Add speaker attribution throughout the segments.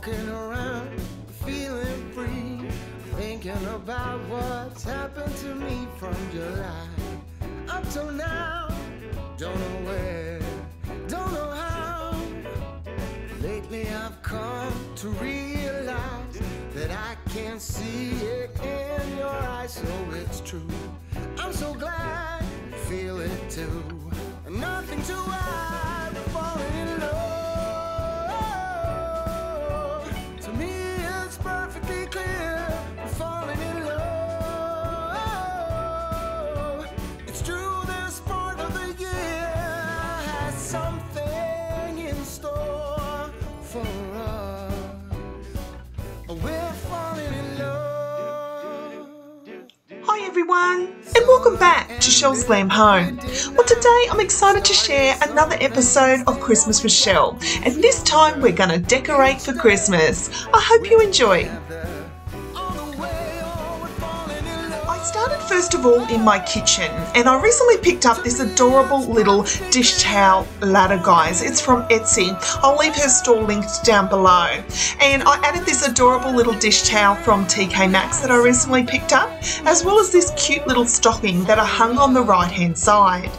Speaker 1: walking around feeling free, thinking about what's happened to me from July up till now. Don't know where, don't know how. Lately I've come to realize that I can't see it in your eyes, so it's true. I'm so glad you feel it too. Nothing to hide, falling in love. To me it's perfectly clear, I'm falling in love. It's true, this part of the year has something in store for us. We're falling in love.
Speaker 2: Hi everyone, and welcome back to Chelle's Glam Home. Well, today I'm excited to share another episode of Christmas with Chelle, and this time we're going to decorate for Christmas. I hope you enjoy. I started first of all in my kitchen, and I recently picked up this adorable little dish towel ladder, guys. It's from Etsy. I'll leave her store linked down below. And I added this adorable little dish towel from TK Maxx that I recently picked up, as well as this cute little stocking that I hung on the right hand side.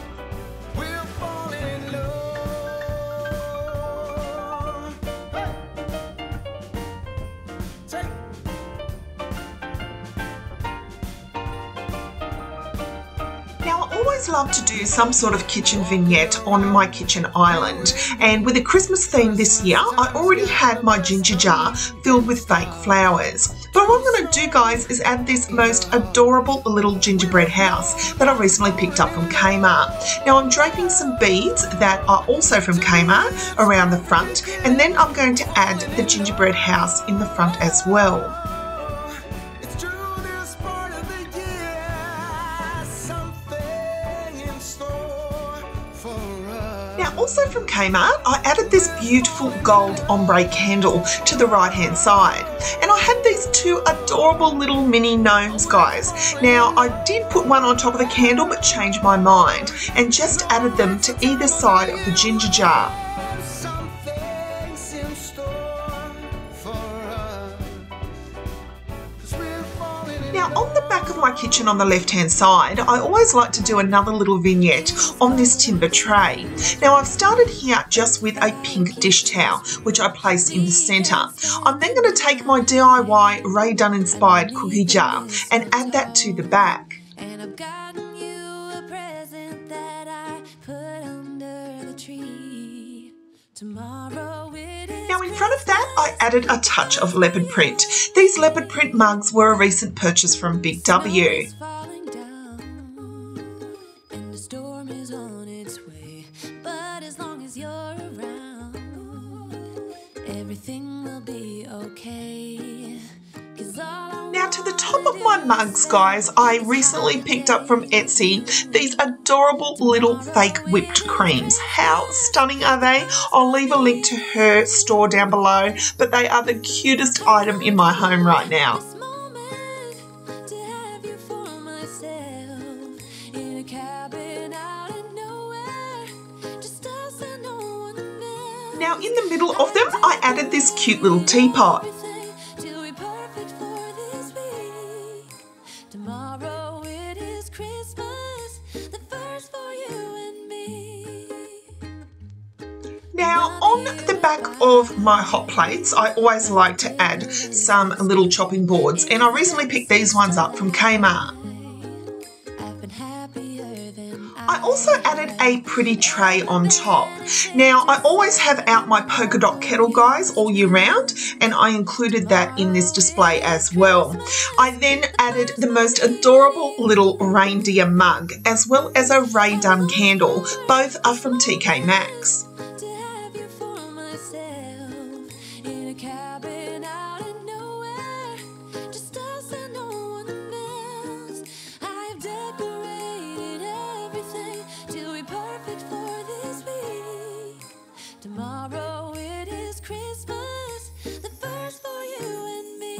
Speaker 2: I always love to do some sort of kitchen vignette on my kitchen island, and with a Christmas theme this year I already had my ginger jar filled with fake flowers. But what I'm going to do, guys, is add this most adorable little gingerbread house that I recently picked up from Kmart. Now I'm draping some beads that are also from Kmart around the front, and then I'm going to add the gingerbread house in the front as well. Now, also from Kmart, I added this beautiful gold ombre candle to the right hand side, and I had these two adorable little mini gnomes, guys. Now I did put one on top of the candle but changed my mind and just added them to either side of the ginger jar. Now on the back of my kitchen on the left hand side, I always like to do another little vignette on this timber tray. Now I've started here just with a pink dish towel, which I placed in the centre. I'm then going to take my DIY Ray Dunn inspired cookie jar and add that to the back.
Speaker 3: And I've gotten you a present that I put under the tree. Tomorrow it is.
Speaker 2: Now in front of that, I added a touch of leopard print. These leopard print mugs were a recent purchase from Big W.
Speaker 3: Falling down, and the storm is on its way. But as long as you're around, everything will be okay. 'Cause all I
Speaker 2: Now to the top of my mugs, guys, I recently picked up from Etsy these adorable little fake whipped creams. How stunning are they? I'll leave a link to her store down below, but they are the cutest item in my home right now.
Speaker 3: this moment to have you for myself in a cabin out of nowhere, just us and no one else.
Speaker 2: Now in the middle of them, I added this cute little teapot.
Speaker 3: Till we perfect for this week. Tomorrow it is Christmas, the first for you and me.
Speaker 2: Now on the back of my hot plates, I always like to add some little chopping boards, and I recently picked these ones up from Kmart.
Speaker 3: I've been happier than
Speaker 2: I also added a pretty tray on top. Now I always have out my polka dot kettle, guys, all year round, and I included that in this display as well. I then added the most adorable little reindeer mug, as well as a Ray Dunn candle. Both are from TK Maxx.
Speaker 3: to have you for myself in a cabin out of nowhere, just us and no one else. I've decorated everything till we perfect for this week. Tomorrow it is Christmas, the first for you and me.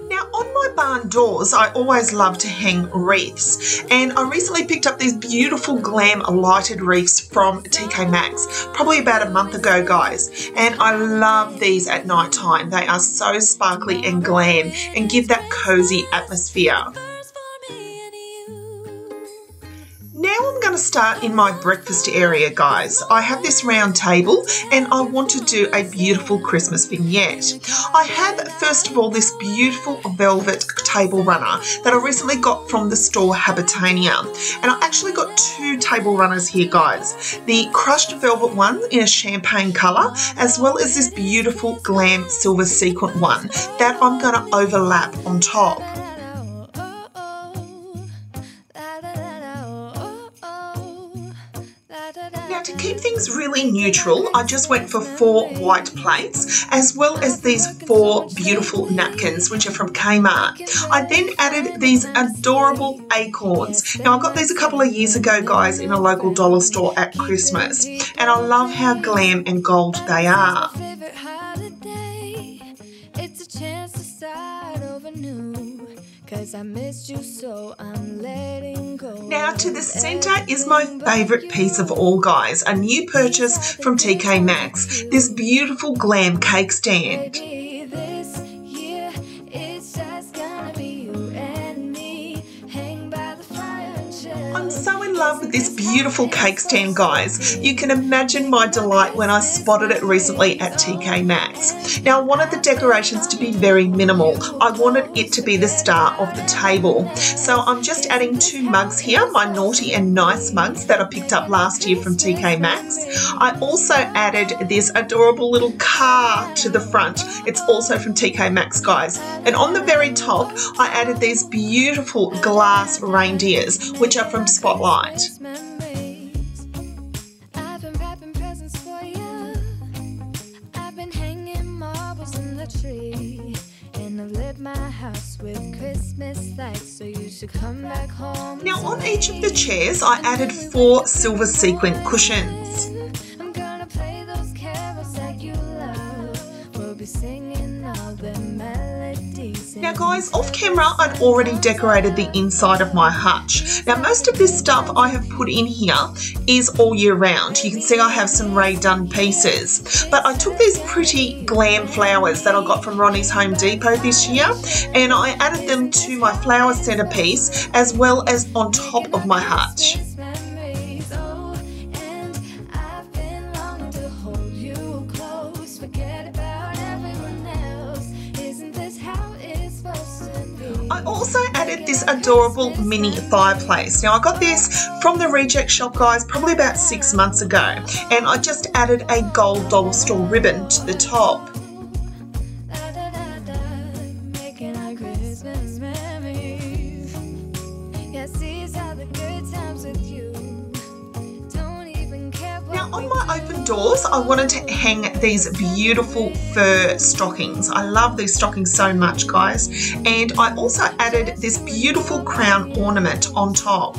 Speaker 2: Now on my barn doors, I always love to hang wreaths, and I recently picked up these beautiful glam lighted wreaths from TK Maxx. probably about a month ago, guys, and I love these at night time. They are so sparkly and glam and give that cozy atmosphere. Now I'm going to start in my breakfast area, guys. I have this round table and I want to do a beautiful Christmas vignette. I have, first of all, this beautiful velvet table runner that I recently got from the store Habitania. And I actually got two table runners here, guys. The crushed velvet one in a champagne colour, as well as this beautiful glam silver sequin one that I'm going to overlap on top. Now, to keep things really neutral, I just went for 4 white plates, as well as these 4 beautiful napkins, which are from Kmart. I then added these adorable acorns. Now, I got these a couple of years ago, guys, in a local dollar store at Christmas, and I love how glam and gold they are. I missed you, so I'm letting go. Now to the centre is my favourite piece of all, guys. A new purchase from TK Maxx. This beautiful glam cake stand. This year, it's just gonna be you and me. Hang by the fire and chill. I'm so in love with this beautiful cake stand, guys. You can imagine my delight when I spotted it recently at TK Maxx. Now, I wanted the decorations to be very minimal. I wanted it to be the star of the table. So I'm just adding 2 mugs here, my naughty and nice mugs that I picked up last year from TK Maxx. I also added this adorable little car to the front. It's also from TK Maxx, guys. And on the very top, I added these beautiful glass reindeers, which are from Spotlight. Now on each of the chairs I added 4 silver sequin cushions. Now guys, off camera I'd already decorated the inside of my hutch. Now most of this stuff I have put in here is all year round. You can see I have some Ray Dunn pieces. But I took these pretty glam flowers that I got from Ronnie's Home Depot this year and I added them to my flower centerpiece as well as on top of my hutch. I also added this adorable mini fireplace. Now I got this from the reject shop, guys, probably about 6 months ago, and I just added a gold dollar store ribbon to the top. On my open doors, I wanted to hang these beautiful fur stockings. I love these stockings so much, guys. And I also added this beautiful crown ornament on top.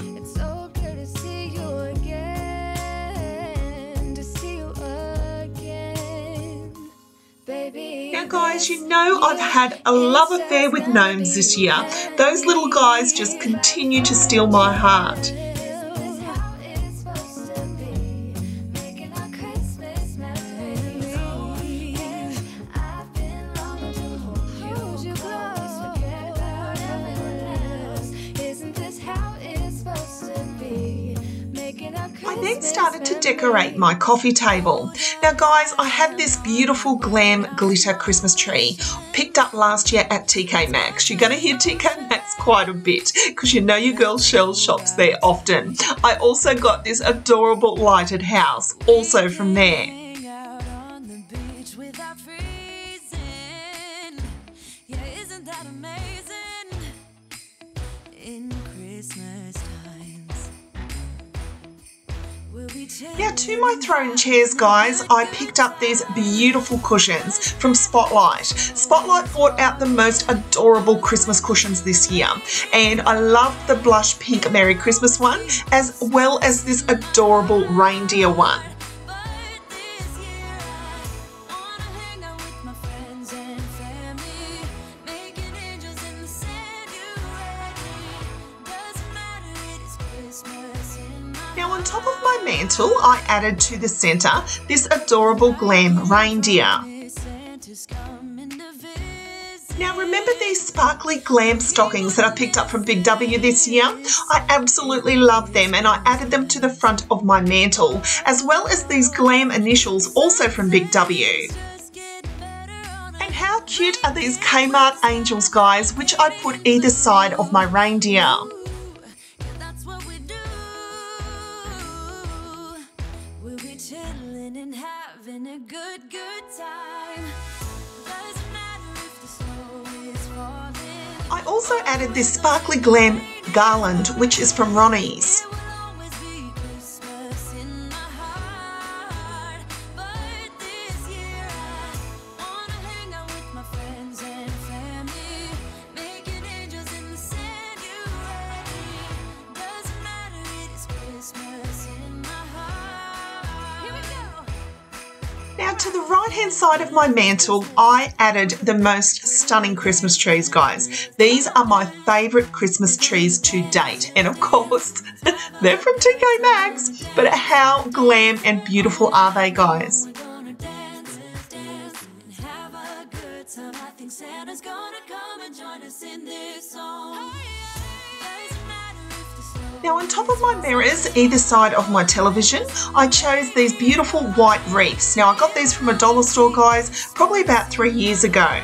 Speaker 2: Now guys, you know I've had a love affair with gnomes this year. Those little guys just continue to steal my heart. I then started to decorate my coffee table. Now guys, I have this beautiful glam glitter Christmas tree picked up last year at TK Maxx. You're going to hear TK Maxx quite a bit because you know your girl Chelle shops there often. I also got this adorable lighted house also from there. Now to my throne chairs, guys, I picked up these beautiful cushions from Spotlight. Spotlight brought out the most adorable Christmas cushions this year, and I love the blush pink Merry Christmas one as well as this adorable reindeer one. Now on top of my mantle, I added to the centre this adorable glam reindeer. Now remember these sparkly glam stockings that I picked up from Big W this year? I absolutely love them and I added them to the front of my mantle, as well as these glam initials also from Big W. And how cute are these Kmart angels, guys, which I put either side of my reindeer.
Speaker 3: We'll be chilling and having a good time.
Speaker 2: I also added this sparkly glam garland, which is from Ronnie's. Now to the right hand side of my mantle, I added the most stunning Christmas trees, guys. These are my favourite Christmas trees to date. And of course, they're from TK Maxx. But how glam and beautiful are they, guys? Now on top of my mirrors, either side of my television, I chose these beautiful white wreaths. Now I got these from a dollar store, guys, probably about 3 years ago.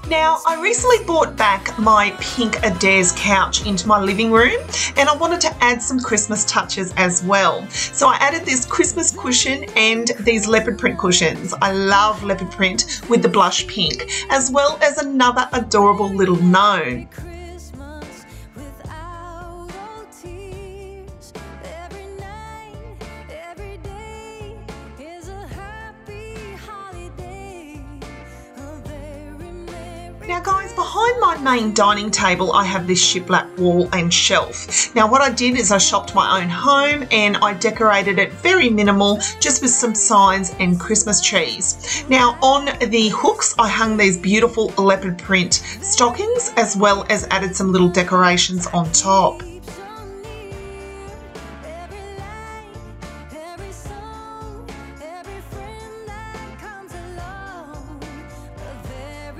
Speaker 2: Now, I recently bought back my pink Adair's couch into my living room and I wanted to add some Christmas touches as well. So I added this Christmas cushion and these leopard print cushions. I love leopard print with the blush pink, as well as another adorable little gnome. Now guys, behind my main dining table I have this shiplap wall and shelf. Now what I did is I shopped my own home and I decorated it very minimal, just with some signs and Christmas trees. Now on the hooks I hung these beautiful leopard print stockings, as well as added some little decorations on top.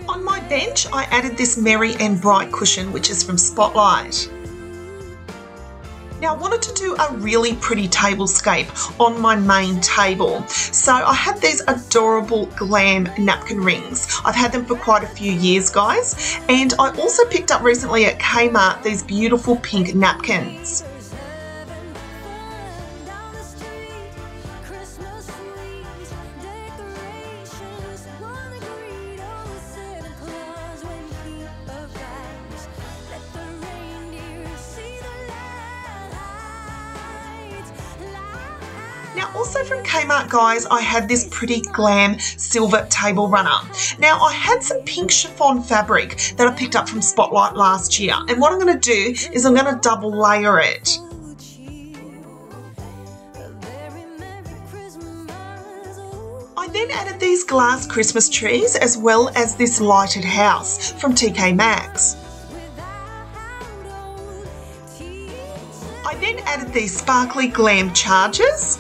Speaker 2: On my bench, I added this Merry and Bright cushion, which is from Spotlight. Now I wanted to do a really pretty tablescape on my main table. So I had these adorable glam napkin rings. I've had them for quite a few years, guys. And I also picked up recently at Kmart these beautiful pink napkins. Now also from Kmart, guys, I had this pretty glam silver table runner. Now I had some pink chiffon fabric that I picked up from Spotlight last year, and what I'm going to do is I'm going to double layer it. I then added these glass Christmas trees, as well as this lighted house from TK Maxx. I then added these sparkly glam chargers.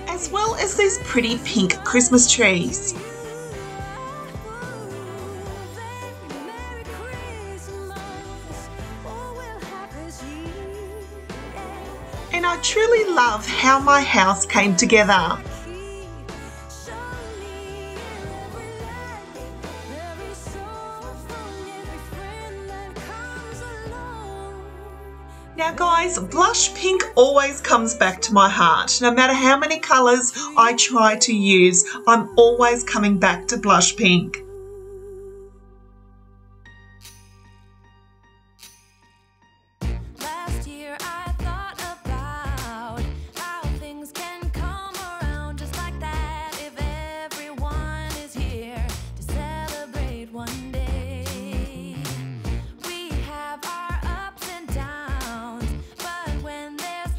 Speaker 2: As well as these pretty pink Christmas trees. And I truly love how my house came together. Now guys, blush pink always comes back to my heart. No matter how many colours I try to use, I'm always coming back to blush pink.
Speaker 3: Last year I thought about how things can come around just like that if everyone is here to celebrate one day. We have our ups and downs, but when there's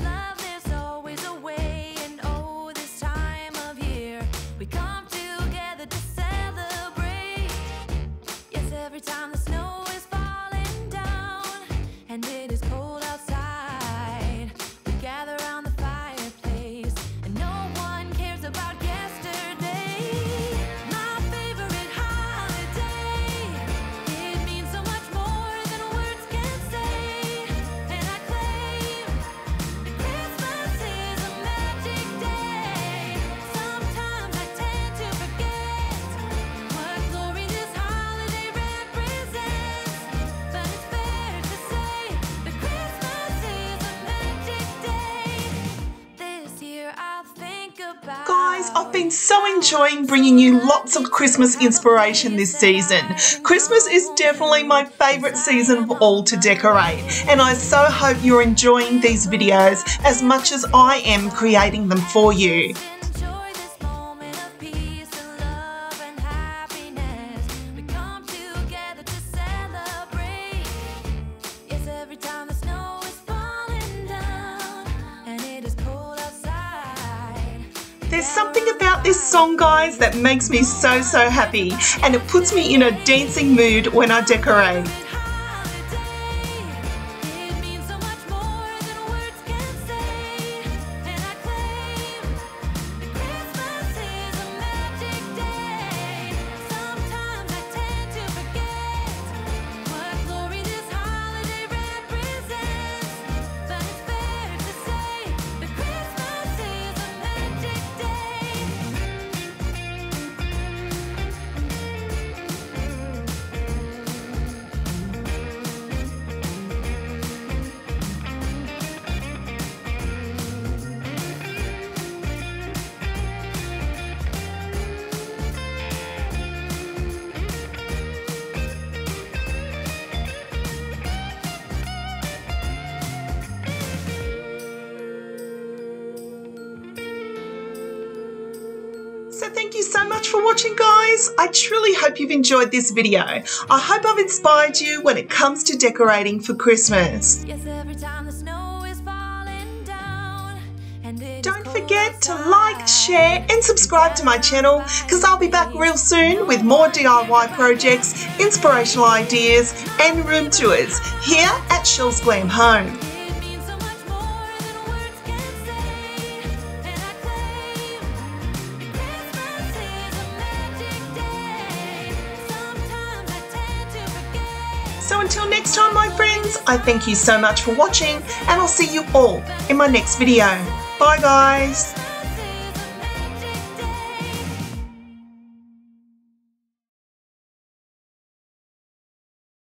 Speaker 2: I've been so enjoying bringing you lots of Christmas inspiration this season. Christmas is definitely my favourite season of all to decorate, and I so hope you're enjoying these videos as much as I am creating them for you.
Speaker 3: Enjoy this moment of peace and love and happiness. We come together to celebrate. Yes, every time the snow is falling down and it is cold outside.
Speaker 2: There's something about this song, guys, that makes me so happy, and it puts me in a dancing mood when I decorate.
Speaker 3: It means so much more than words can say. And I claim that Christmas is a magic day. Sometimes I tend to forget what glory this holiday represents. But it's fair to say that Christmas is a magic day.
Speaker 2: So thank you so much for watching, guys. I truly hope you've enjoyed this video. I hope I've inspired you when it comes to decorating for Christmas.
Speaker 3: Yes, every time the snow is falling down and it is
Speaker 2: Don't
Speaker 3: cold
Speaker 2: forget to
Speaker 3: outside.
Speaker 2: like, share and subscribe to my channel, because I'll be back real soon with more DIY projects, inspirational ideas and room tours here at Chelle's Glam Home.
Speaker 3: It means so much more than words can say. And I claim that Christmas is a magic day. Sometimes I tend to forget.
Speaker 2: So until next time, my friends, I thank you so much for watching, and I'll see you all in my next video. Bye, guys.